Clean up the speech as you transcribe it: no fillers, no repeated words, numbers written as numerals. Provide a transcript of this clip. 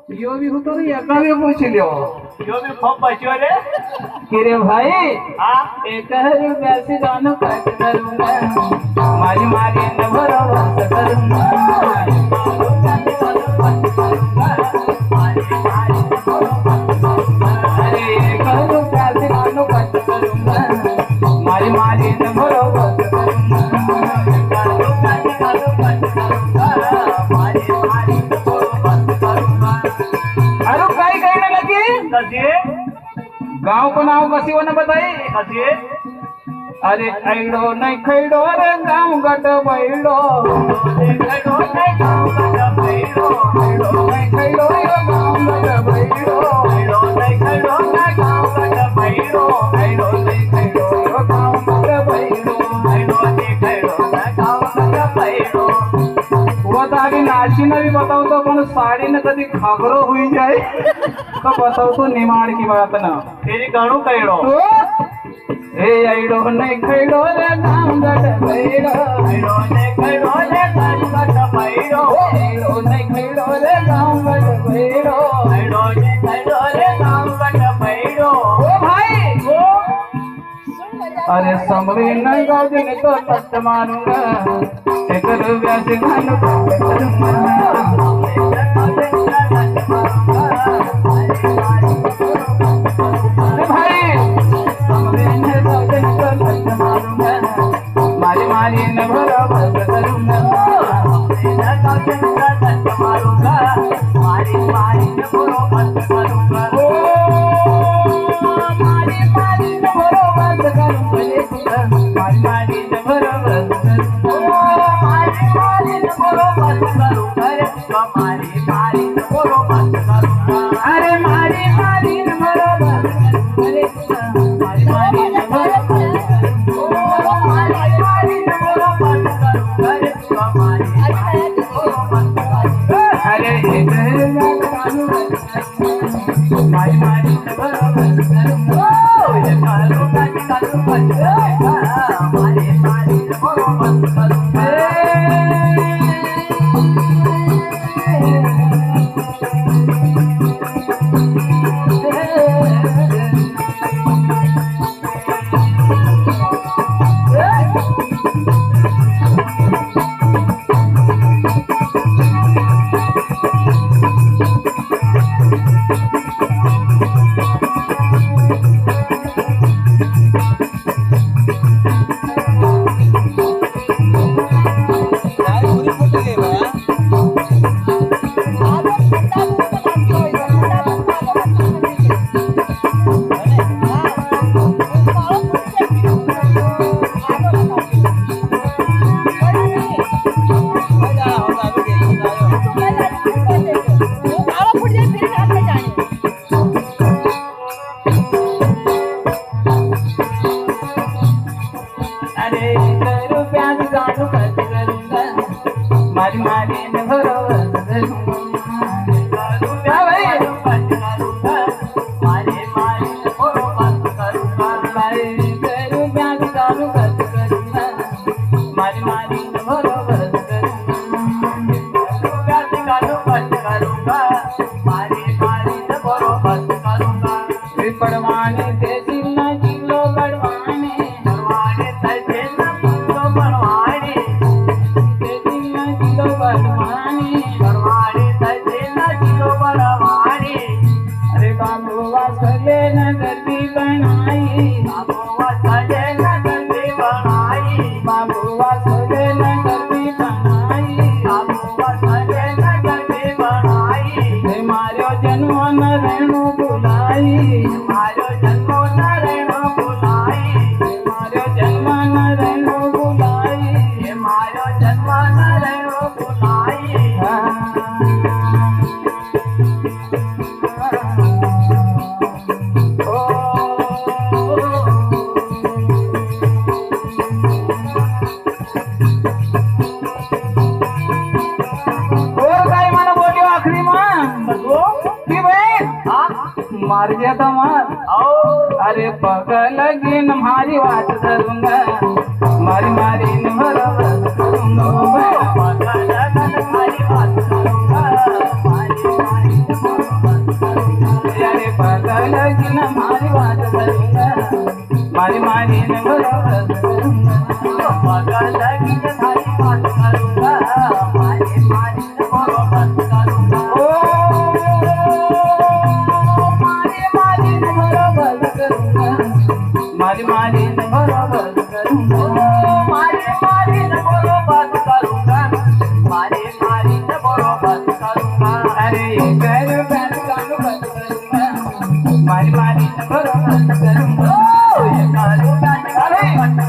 यो भी हो तो एका भी पूछ लियो। यो भी खूब बच्चों रे। कि रे भाई हाँ 1000 से गानो कट करूंगा मारी मारी न भरोसा करूंगा अरे 1000 से गानो कट करूंगा मारी मारी न भरोसा करूंगा अरे काय कहने लगी कसिए गांव को नाव कसी वन बताई कसिए अरे ऐडो नहीं खैडो रे गांव गट बैडो नहीं खैडो रे गांव गट बैडो वो तो अभी नाची ने भी बताओ तो अपन साड़ी ने कभी घाघरो हुई जाए तो बताओ तो निमाड़ की बात ना तेरी गाणू कहिड़ो ए आइडो नहीं खैडो रे गांव गट बैडो आइडो नहीं खैडो रे गांव गट बैडो आइडो नहीं खैडो रे गांव गट बैडो आइडो नहीं खैडो रे गांव गट बैडो ओ भाई ओ अरे समरी नहीं गाँव दिन तो तट मारूंगा एक व्यास गानो करूंगा भाई समरी नहीं गाँव दिन तो तट मारूंगा मारी मारी न भरोसा करूंगा मारी मारी न भरोसा करूंगा मारी मारी न भरोसा करूंगा मारी मारी न भरोसा मारी मारी न भरोसा करूंगा मारी मारी न भरोसा करूंगा अरे मारी मारी न भरोसा मारी मारी न भरोसा मारी मारी न भरोसा करूंगा मारी मारी न भरोसा अरे मारी मारी न भरोसा मारी मारी न भरोसा मारी मारी न भरोसा मारी मारी न भरोसा करूंगा मारी मारी न भरोसा मारी मारी न भरोसा करूंगा पड़वाने देसी न जिलो बड़वाने परवाने तजे न किलो बनवाने देसी न जिलो बड़वाने परवाने तजे न किलो बनवाने अरे बाबू वासले न गद्दी बनाई बाबू तजे न गद्दी बनाई बाबू वासले न गद्दी बनाई बाबू तजे न गद्दी बनाई मारो जन्म न रेणु बुलाई मारो जन्म न रेणु बुलाई मारो जन्म न रेणु बुलाई मारो जन्म न रेणु बुलाई मार दिया तो मार अरे पकड़ लगी न मारी बात करूंगा मारी मारी न भरोसा करूंगा पकड़ लगी न मारी बात करूंगा मारी मारी न बात करूंगा मारी मारी न बरोबर करूंगा मग लगीन झाली बात करूंगा मारी मारी बरोबर करूंगा मारी मारी न बरोबर करूंगा मारी मारी न बरोबर करूंगा मारी मारी बरोबर करूंगा मारी मारी बरोबर करूंगा अरे कर बैठ कानू बंद करूंगा मारी मारी न बरोबर करूंगा कालू बैठ कालू बंद